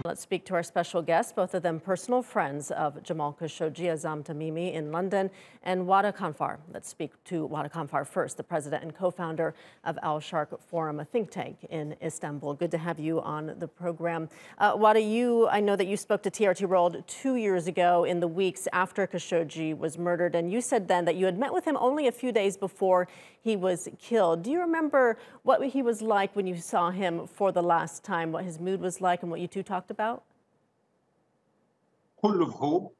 Let's speak to our special guests, both of them personal friends of Jamal Khashoggi, Azzam Tamimi in London, and Wadah Khanfar. Let's speak to Wadah Khanfar first, the president and co-founder of Sharq Forum, a think tank in Istanbul. Good to have you on the program. Wadah, I know that you spoke to TRT World 2 years ago in the weeks after Khashoggi was murdered, and you said then that you had met with him only a few days before he was killed. Do you remember what he was like when you saw him for the last time, what his mood was like and what you two talked about? Full of hope,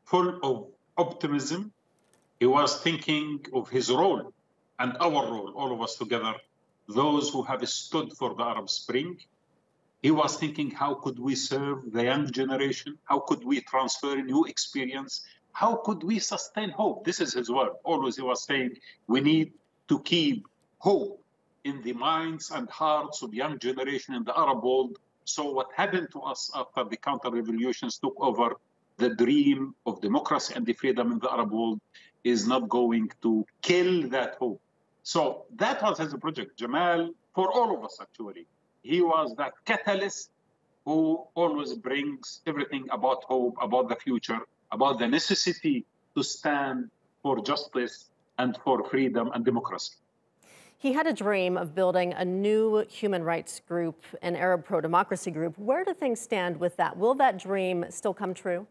full of optimism. He was thinking of his role and our role, all of us together, those who have stood for the Arab Spring. He was thinking, how could we serve the young generation? How could we transfer new experience? How could we sustain hope? This is his word. Always he was saying, we need to keep hope in the minds and hearts of young generation in the Arab world. So what happened to us after the counter-revolutions took over the dream of democracy and the freedom in the Arab world is not going to kill that hope. So that was his project. Jamal, for all of us actually, he was that catalyst who always brings everything about hope, about the future, about the necessity to stand for justice and for freedom and democracy. He had a dream of building a new human rights group, an Arab pro-democracy group. Where do things stand with that? Will that dream still come true?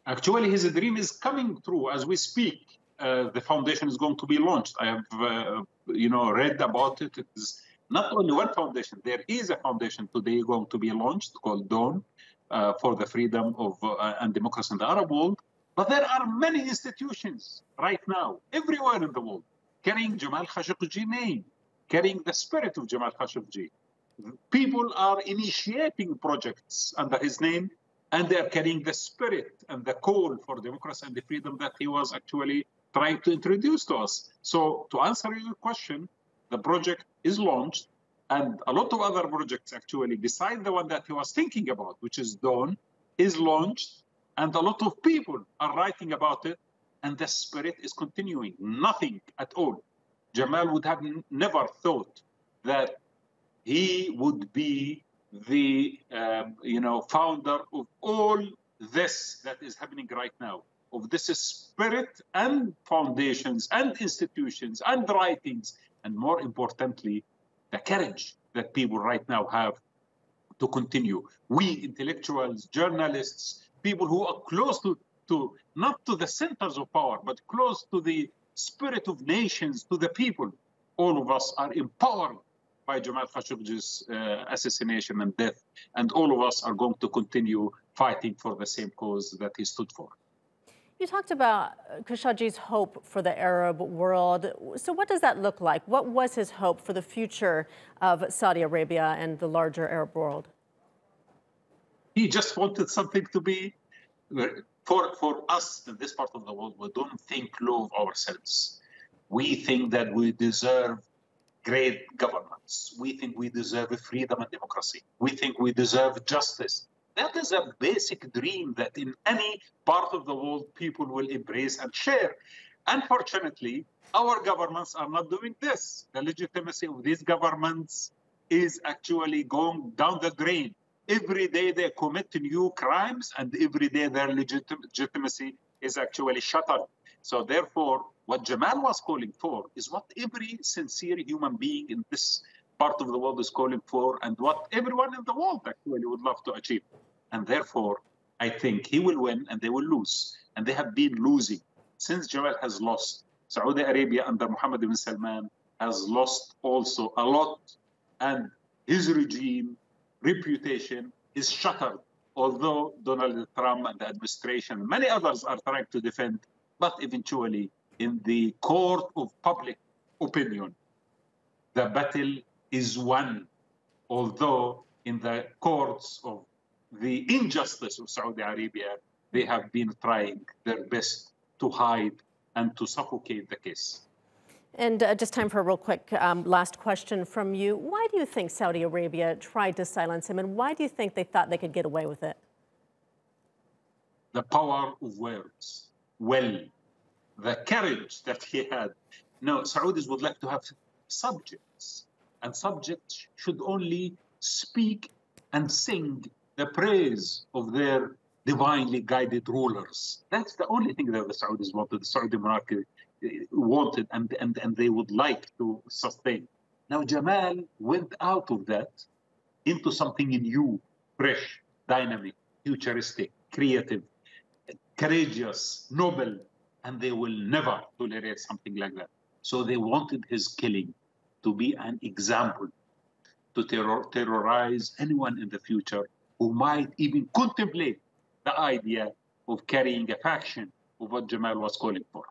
Actually, his dream is coming true as we speak. The foundation is going to be launched. I have, read about it. It is not only one foundation. There is a foundation today going to be launched called Dawn for the freedom of and democracy in the Arab world. But there are many institutions right now, everywhere in the world, carrying Jamal Khashoggi's name, carrying the spirit of Jamal Khashoggi. People are initiating projects under his name, and they are carrying the spirit and the call for democracy and the freedom that he was actually trying to introduce to us. So to answer your question, the project is launched, and a lot of other projects actually, besides the one that he was thinking about, which is Dawn, is launched. And a lot of people are writing about it, and the spirit is continuing. Nothing at all. Jamal would have never thought that he would be the founder of all this that is happening right now, of this spirit and foundations and institutions and writings, and more importantly, the courage that people right now have to continue. We intellectuals, journalists, people who are close to not to the centers of power, but close to the spirit of nations, to the people. All of us are empowered by Jamal Khashoggi's assassination and death, and all of us are going to continue fighting for the same cause that he stood for. You talked about Khashoggi's hope for the Arab world. So what does that look like? What was his hope for the future of Saudi Arabia and the larger Arab world? He just wanted something to be, for us in this part of the world, we don't think low of ourselves. We think that we deserve great governance. We think we deserve freedom and democracy. We think we deserve justice. That is a basic dream that in any part of the world, people will embrace and share. Unfortunately, our governments are not doing this. The legitimacy of these governments is actually going down the drain. Every day they commit new crimes, and every day their legitimacy is actually shattered. So therefore, what Jamal was calling for is what every sincere human being in this part of the world is calling for, and what everyone in the world actually would love to achieve. And therefore, I think he will win and they will lose. And they have been losing. Since Jamal has lost, Saudi Arabia under Mohammed bin Salman has lost also a lot. And his regime, reputation is shattered, although Donald Trump and the administration, many others are trying to defend, but eventually in the court of public opinion, the battle is won, although in the courts of the injustice of Saudi Arabia, they have been trying their best to hide and to suffocate the case. And just time for a real quick last question from you. Why do you think Saudi Arabia tried to silence him, and why do you think they thought they could get away with it? The power of words. Well, the courage that he had. No, Saudis would like to have subjects, and subjects should only speak and sing the praise of their divinely guided rulers. That's the only thing that the Saudis wanted, the Saudi monarchy wanted, and they would like to sustain. Now, Jamal went out of that into something new, fresh, dynamic, futuristic, creative, courageous, noble, and they will never tolerate something like that. So they wanted his killing to be an example to terrorize anyone in the future who might even contemplate the idea of carrying a faction of what Jamal was calling for.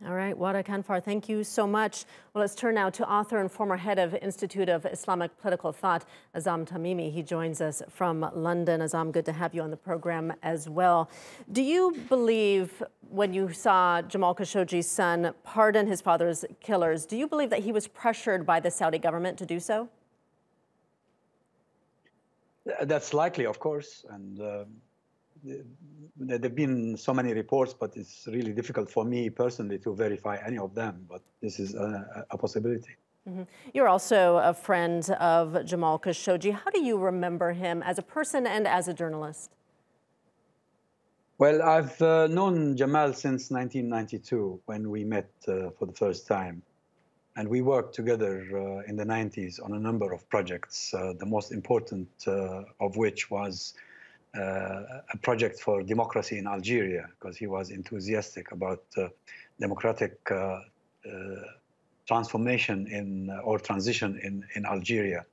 All right, Wadah Khanfar, thank you so much. Well, let's turn now to author and former head of Institute of Islamic Political Thought, Azzam Tamimi. He joins us from London. Azzam, good to have you on the program as well. Do you believe, when you saw Jamal Khashoggi's son pardon his father's killers, do you believe that he was pressured by the Saudi government to do so? That's likely, of course, and there have been so many reports, but it's really difficult for me personally to verify any of them, but this is a possibility. Mm-hmm. You're also a friend of Jamal Khashoggi. How do you remember him as a person and as a journalist? Well, I've known Jamal since 1992 when we met for the first time. And we worked together in the 90s on a number of projects, the most important of which was a project for democracy in Algeria, because he was enthusiastic about democratic transformation or transition in Algeria.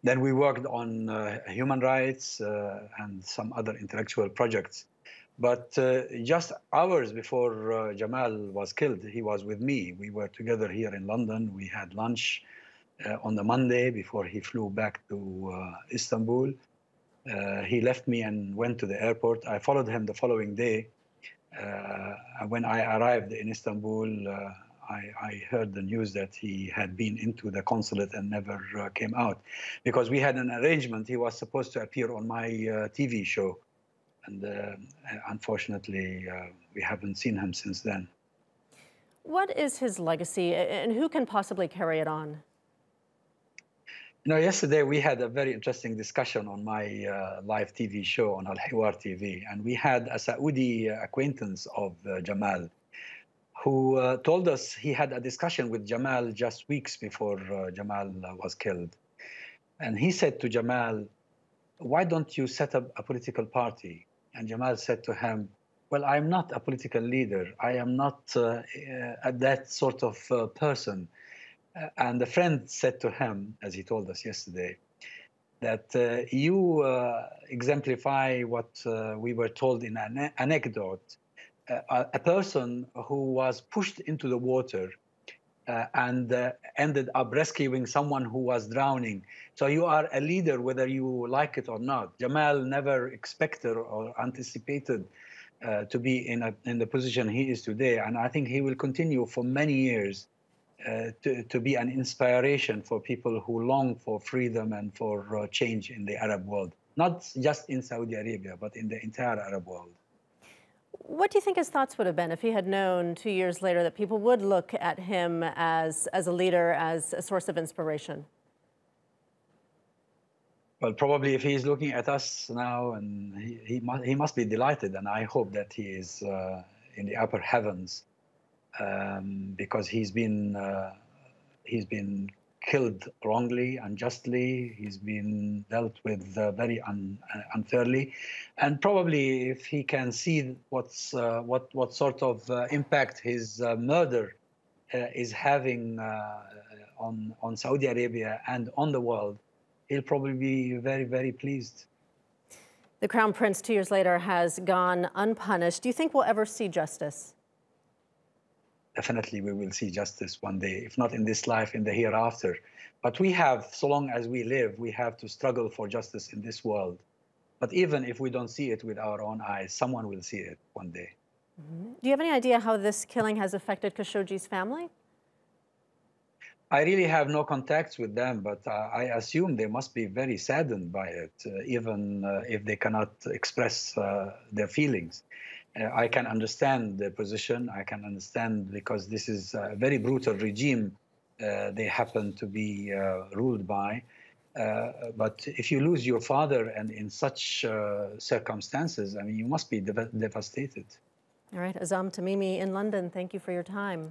Then we worked on human rights and some other intellectual projects. But just hours before Jamal was killed, he was with me. We were together here in London. We had lunch on the Monday before he flew back to Istanbul. He left me and went to the airport. I followed him the following day. When I arrived in Istanbul, I heard the news that he had been into the consulate and never came out, because we had an arrangement. He was supposed to appear on my TV show. And unfortunately, we haven't seen him since then. What is his legacy, and who can possibly carry it on? You know, yesterday we had a very interesting discussion on my live TV show on Al Hiwar TV, and we had a Saudi acquaintance of Jamal who told us he had a discussion with Jamal just weeks before Jamal was killed. And he said to Jamal, "Why don't you set up a political party?" And Jamal said to him, "Well, I'm not a political leader. I am not that sort of person." And a friend said to him, as he told us yesterday, that you exemplify what we were told in an anecdote, a person who was pushed into the water and ended up rescuing someone who was drowning. So you are a leader whether you like it or not. Jamal never expected or anticipated to be in the position he is today. And I think he will continue for many years to be an inspiration for people who long for freedom and for change in the Arab world. Not just in Saudi Arabia, but in the entire Arab world. What do you think his thoughts would have been if he had known 2 years later that people would look at him as a leader, as a source of inspiration? Well, probably if he's looking at us now, and he must be delighted, and I hope that he is in the upper heavens, because he's been killed wrongly, unjustly. He's been dealt with very unfairly, and probably if he can see what sort of impact his murder is having on Saudi Arabia and on the world, he'll probably be very, very pleased. The Crown Prince 2 years later has gone unpunished. Do you think we'll ever see justice? Definitely we will see justice one day, if not in this life, in the hereafter. But we have, so long as we live, we have to struggle for justice in this world. But even if we don't see it with our own eyes, someone will see it one day. Mm-hmm. Do you have any idea how this killing has affected Khashoggi's family? I really have no contacts with them, but I assume they must be very saddened by it, even if they cannot express their feelings. I can understand their position. I can understand, because this is a very brutal regime they happen to be ruled by. But if you lose your father and in such circumstances, I mean, you must be devastated. All right, Azzam Tamimi in London, thank you for your time.